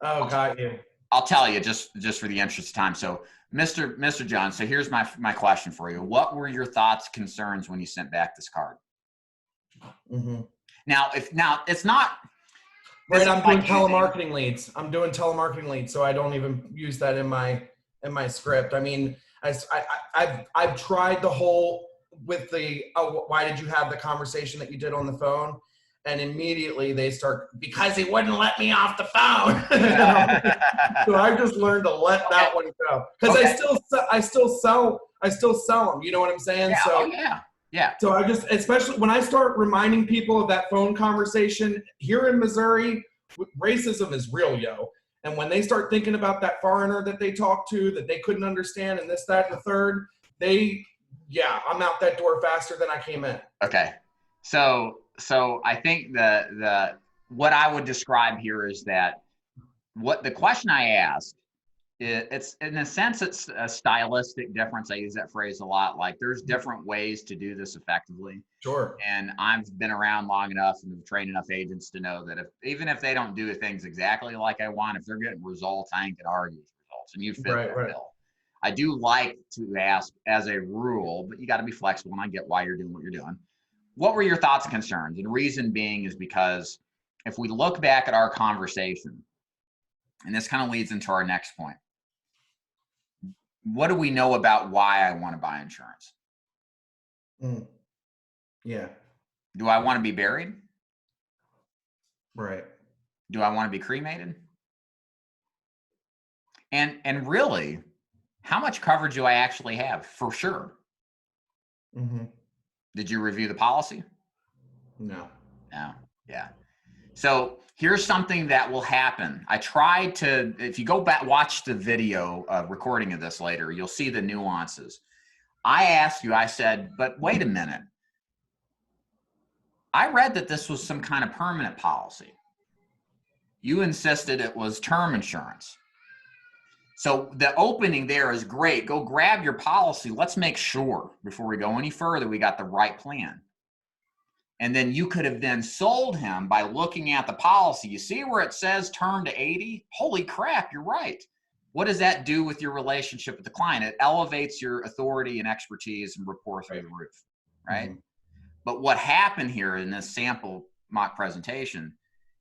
got you. I'll tell you just for the interest of time. So, Mr. John, so here's my question for you. What were your thoughts, concerns when you sent back this card? Mm-hmm. Now it's not. Right, I'm doing telemarketing leads. So I don't even use that in my script. I mean, I've tried the whole with the why did you have the conversation that you did on the phone, and immediately they start because he wouldn't let me off the phone. So I just learned to let that one go because I still sell them. You know what I'm saying? Yeah. So yeah. So I just, especially when I start reminding people of that phone conversation here in Missouri, racism is real, yo. And when they start thinking about that foreigner that they talked to, that they couldn't understand, and this, that, and the third, I'm out that door faster than I came in. Okay. So I think what I would describe here is that what the question I asked, it's in a sense, it's a stylistic difference. I use that phrase a lot. Like there's different ways to do this effectively. Sure. And I've been around long enough and trained enough agents to know that even if they don't do things exactly like I want, if they're getting results, I ain't gonna argue with results, and you fit that bill. I do like to ask as a rule, but you got to be flexible, and I get why you're doing what you're doing. What were your thoughts and concerns? And the reason being is because if we look back at our conversation, and this kind of leads into our next point, what do we know about why I want to buy insurance? Yeah. Do I want to be buried? Right. Do I want to be cremated? And really, how much coverage do I actually have? For sure. Did you review the policy? No. No. Yeah. So here's something that will happen. I tried to, if you go back, watch the video recording of this later, you'll see the nuances. I asked you, I said, but wait a minute. I read that this was some kind of permanent policy. You insisted it was term insurance. So the opening there is great. Go grab your policy. Let's make sure before we go any further, we got the right plan. And then you could have then sold him by looking at the policy. You see where it says term to 80? Holy crap, you're right. What does that do with your relationship with the client? It elevates your authority and expertise and rapport through the roof, right? But what happened here in this sample mock presentation,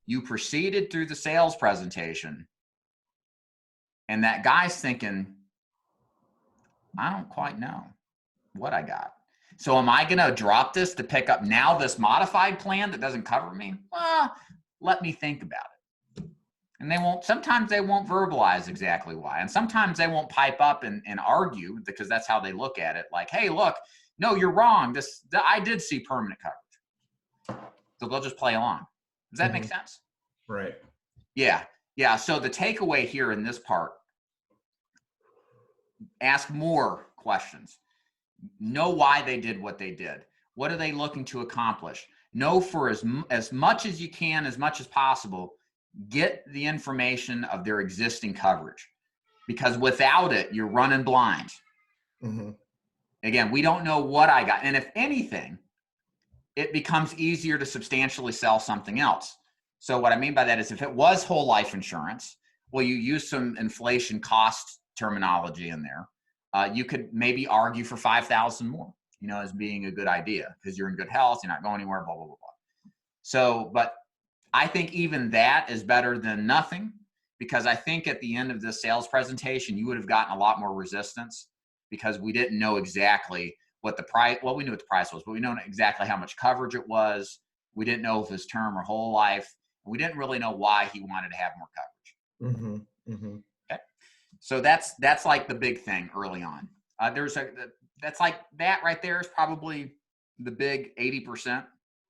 you proceeded through the sales presentation, and that guy's thinking, I don't quite know what I got. So am I going to drop this to pick up now this modified plan that doesn't cover me? Well, let me think about it. And they won't, sometimes they won't verbalize exactly why. And sometimes they won't pipe up and argue, because that's how they look at it. Like, hey, look, no, you're wrong. I did see permanent coverage. So they'll just play along. Does that make sense? Right. Yeah. Yeah. So the takeaway here in this part, ask more questions. Know why they did what they did. What are they looking to accomplish? Know for as much as you can, as much as possible, get the information of their existing coverage, because without it, you're running blind. Again, we don't know what I got. And if anything, it becomes easier to substantially sell something else. So what I mean by that is, if it was whole life insurance, well, you use some inflation cost terminology in there. You could maybe argue for $5,000 more, as being a good idea, because you're in good health, you're not going anywhere, blah, blah, blah, blah. So, but I think even that is better than nothing, because I think at the end of this sales presentation, you would have gotten a lot more resistance, because we didn't know exactly what the price, well, we knew what the price was, but we don't know exactly how much coverage it was. We didn't know if it was term or whole life. We didn't really know why he wanted to have more coverage. Okay. So that's like the big thing early on. That's like that right there is probably the big 80%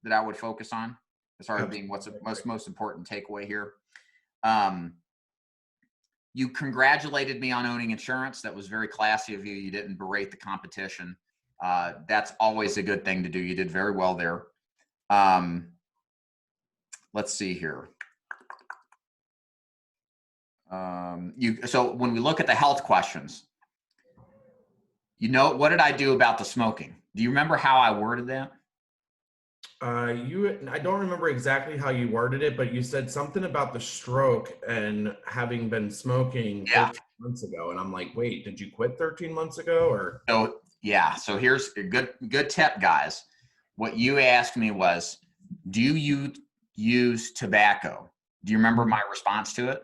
that I would focus on as far as being what's the most important takeaway here. You congratulated me on owning insurance. That was very classy of you. You didn't berate the competition. That's always a good thing to do. You did very well there. Let's see here. So when we look at the health questions, what did I do about the smoking? Do you remember how I worded that? I don't remember exactly how you worded it, but you said something about the stroke and having been smoking 13 months ago. And I'm like, wait, did you quit 13 months ago? Or so here's a good tip, guys. What you asked me was, do you use tobacco? Do you remember my response to it?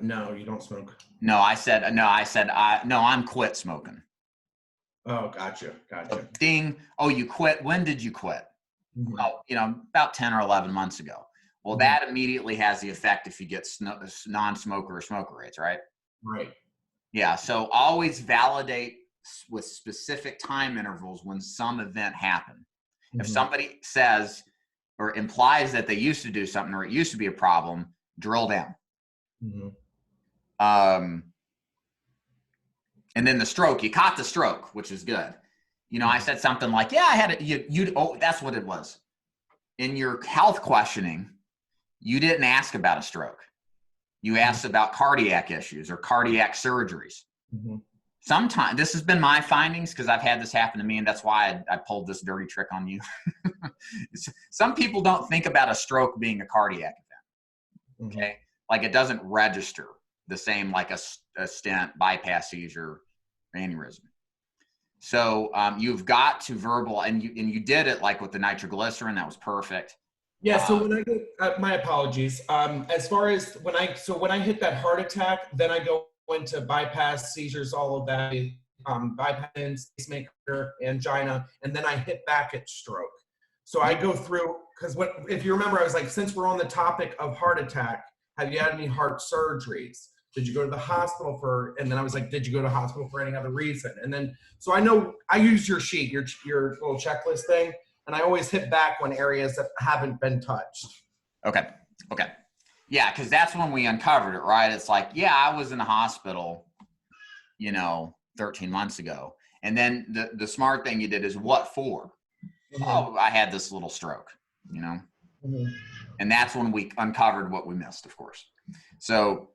No, you don't smoke. No, I said, I'm quit smoking. Oh, gotcha. Ding. Oh, you quit. When did you quit? Well, about 10 or 11 months ago. Well, that immediately has the effect if you get non-smoker or smoker rates, right? Right. Yeah. So always validate with specific time intervals when some event happened. If somebody says or implies that they used to do something or it used to be a problem, drill down. And then the stroke, you caught the stroke, which is good. I said something like, yeah, I had it. That's what it was. In your health questioning, you didn't ask about a stroke. You asked about cardiac issues or cardiac surgeries. Sometimes, this has been my findings because I've had this happen to me, and that's why I pulled this dirty trick on you. Some people don't think about a stroke being a cardiac event. Okay. Like it doesn't register the same like a stent, bypass seizure, aneurysm. So you've got to verbal, and you did it like with the nitroglycerin, that was perfect. Yeah, so when I get, my apologies. As far as when I hit that heart attack, then I go into bypass, seizures, all of that, bypass, pacemaker, angina, and then I hit back at stroke. So I go through, because if you remember, I was like, since we're on the topic of heart attack, have you had any heart surgeries? Did you go to the hospital and then I was like, did you go to hospital for any other reason? And then, so I know, I use your sheet, your little checklist thing, and I always hit back on areas that haven't been touched. Okay. Okay. Yeah, because that's when we uncovered it, right? It's like, yeah, I was in the hospital, 13 months ago. And then the smart thing you did is what for? Mm-hmm. Oh, I had this little stroke, Mm-hmm. And that's when we uncovered what we missed, of course. So,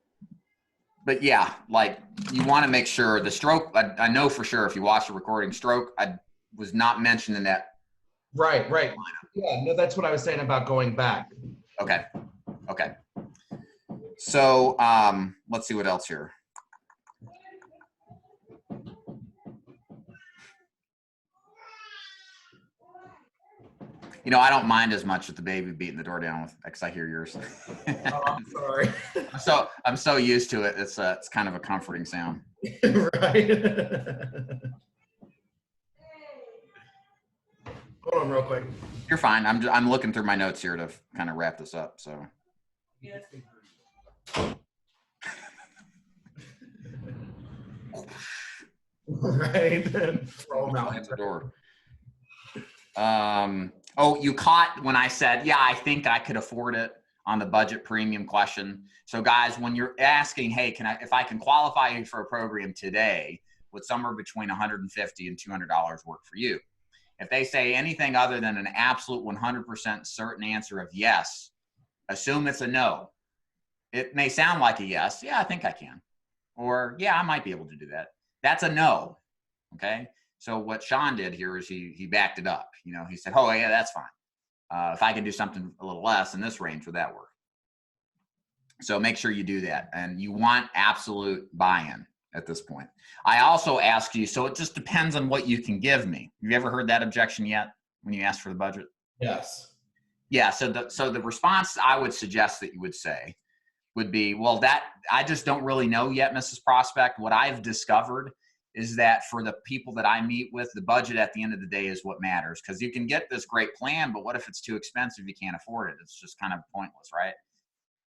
but yeah, like you want to make sure the stroke, I know for sure if you watch the recording, stroke, I was not mentioned in that. Right. Yeah, no, that's what I was saying about going back. Okay. So let's see what else here. I don't mind as much with the baby beating the door down because I hear yours. Oh, I'm sorry. I'm so used to it. It's kind of a comforting sound. Right. Hold on real quick. You're fine. I'm looking through my notes here to kind of wrap this up. So. Right. Throw them out the door. Oh, you caught when I said, yeah, I think I could afford it on the budget premium question. So guys, when you're asking, hey, if I can qualify you for a program today, would somewhere between $150 and $200 work for you? If they say anything other than an absolute 100% certain answer of yes, assume it's a no. It may sound like a yes. Yeah, I think I can. Or yeah, I might be able to do that. That's a no. Okay. So what Sean did here is he backed it up. He said, oh yeah, that's fine. If I can do something a little less in this range, would that work? So make sure you do that. And you want absolute buy-in at this point. I also ask you, so it just depends on what you can give me. Have you ever heard that objection yet when you ask for the budget? Yes. Yeah. So the response I would suggest that you would say would be, well, that I just don't really know yet, Mrs. Prospect. What I've discovered is that for the people that I meet with, the budget at the end of the day is what matters. Because you can get this great plan, but what if it's too expensive? You can't afford it. It's just kind of pointless, right?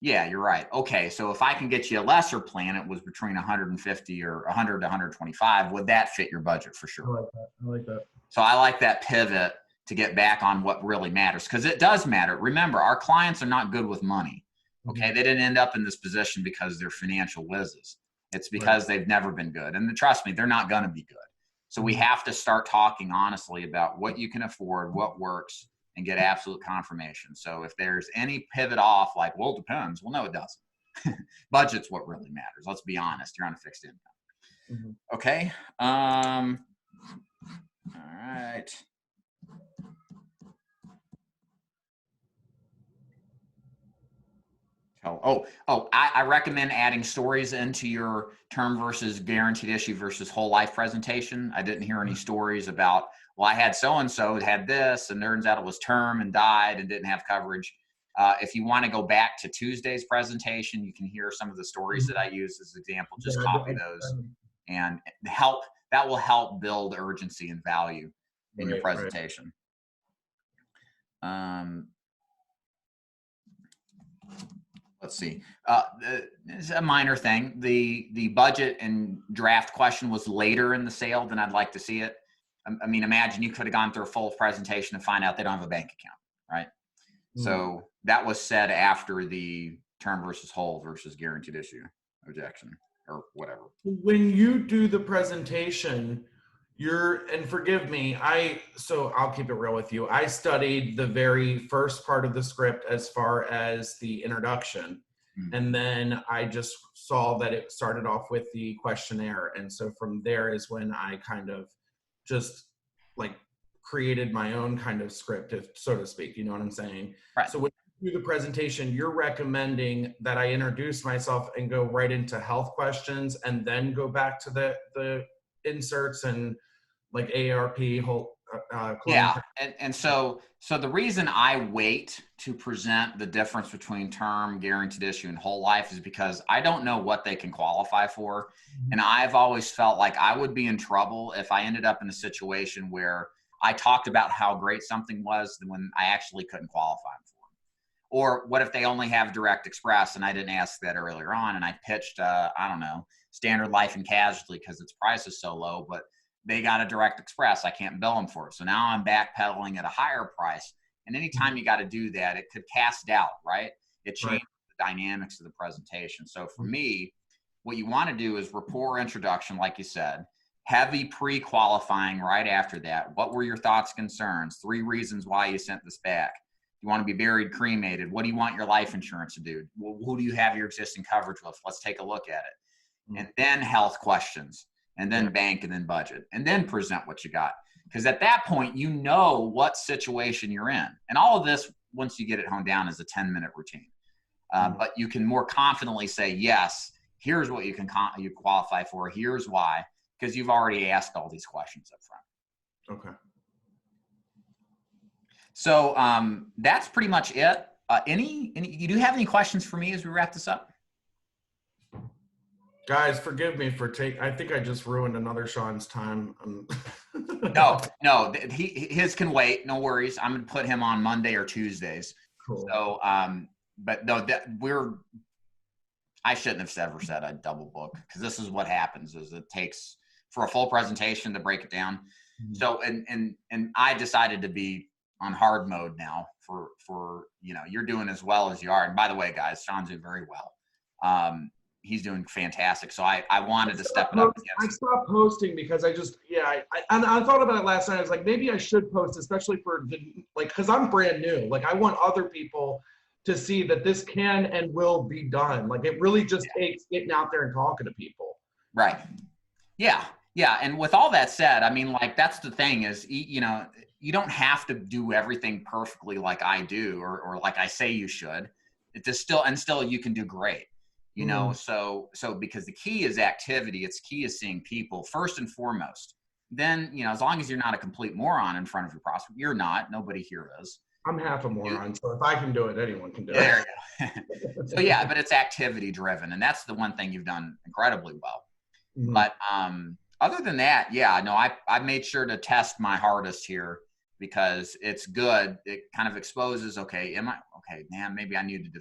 Yeah, you're right. Okay, so if I can get you a lesser plan, it was between 150 or 100 to 125. Would that fit your budget for sure? I like that. So I like that pivot to get back on what really matters, because it does matter. Remember, our clients are not good with money. Okay, they didn't end up in this position because they're financial whizzes. It's because they've never been good. And trust me, they're not going to be good. So we have to start talking honestly about what you can afford, what works, and get absolute confirmation. So if there's any pivot off, like, well, it depends. Well, no, it doesn't. Budget's what really matters. Let's be honest. You're on a fixed income. Okay. All right. I recommend adding stories into your term versus guaranteed issue versus whole life presentation. I didn't hear any stories about, well, I had so-and-so had this, and turns out it was term and died and didn't have coverage. If you want to go back to Tuesday's presentation, you can hear some of the stories that I use as an example. Just copy those and that will help build urgency and value in your presentation. Let's see. It's a minor thing. The budget and draft question was later in the sale than I'd like to see it. I mean, imagine you could have gone through a full presentation and find out they don't have a bank account, right? So that was said after the term versus whole versus guaranteed issue objection or whatever. When you do the presentation, and forgive me, so I'll keep it real with you. I studied the very first part of the script as far as the introduction. And then I just saw that it started off with the questionnaire. And so from there is when I kind of just like created my own kind of script, so to speak, you know what I'm saying? Right. So when you do the presentation, you're recommending that I introduce myself and go right into health questions and then go back to the inserts and like AARP, Yeah, and so the reason I wait to present the difference between term, guaranteed issue, and whole life is because I don't know what they can qualify for, and I've always felt like I would be in trouble if I ended up in a situation where I talked about how great something was when I actually couldn't qualify them for them. Or what if they only have Direct Express and I didn't ask that earlier on, and I pitched I don't know, Standard Life and Casualty because its price is so low, but they got a Direct Express. I can't bill them for it. So now I'm backpedaling at a higher price. And anytime you got to do that, it could cast doubt, right? It changes the dynamics of the presentation. So for me, what you want to do is rapport introduction, like you said, heavy pre-qualifying right after that. What were your thoughts, concerns? 3 reasons why you sent this back. You want to be buried, cremated. What do you want your life insurance to do? Well, who do you have your existing coverage with? Let's take a look at it. And then health questions. And then bank, and then budget, and then present what you got. Because at that point, you know what situation you're in. And all of this, once you get it honed down, is a 10-minute routine. But you can more confidently say, yes, here's what you can you qualify for. Here's why, because you've already asked all these questions up front. Okay. So that's pretty much it. You do have any questions for me as we wrap this up? Guys, forgive me for I think I just ruined another Sean's time. No, his can wait. No worries. I'm going to put him on Monday or Tuesdays. Cool. So, but no, I shouldn't have ever said I'd double book, because this is what happens is it takes for a full presentation to break it down. So, and I decided to be on hard mode now for, you're doing as well as you are. And by the way, guys, Sean's doing very well. He's doing fantastic. So I wanted to step it up. I stopped posting because I thought about it last night. I was like, maybe I should post, especially for because I'm brand new. Like, I want other people to see that this can and will be done. Like, it really just takes getting out there and talking to people. Right. Yeah. Yeah. And with all that said, I mean, like, that's the thing is, you don't have to do everything perfectly like I do, or like I say you should. Still you can do great. So because the key is activity, it's key is seeing people first and foremost. Then, as long as you're not a complete moron in front of your prospect, you're not, nobody here is. I'm half a moron, so if I can do it, anyone can do it. There you go. So yeah, but it's activity driven, and that's the one thing you've done incredibly well. But other than that, I made sure to test my hardest here, because it's good. It kind of exposes, man, maybe I need to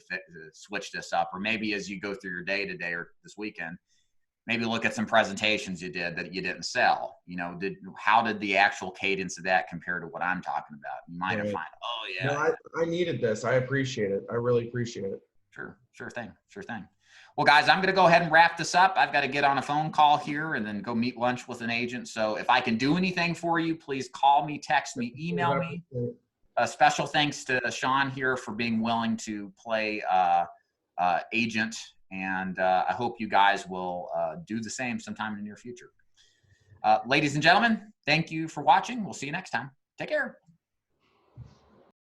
switch this up. Or maybe as you go through your day today or this weekend, maybe look at some presentations you did that you didn't sell. How did the actual cadence of that compare to what I'm talking about? You might have find, I needed this. I appreciate it. I really appreciate it. Sure thing. Well, guys, I'm going to go ahead and wrap this up. I've got to get on a phone call here and then go meet lunch with an agent. So if I can do anything for you, please call me, text me, email me. Special thanks to Sean here for being willing to play agent. And I hope you guys will do the same sometime in the near future. Ladies and gentlemen, thank you for watching. We'll see you next time. Take care.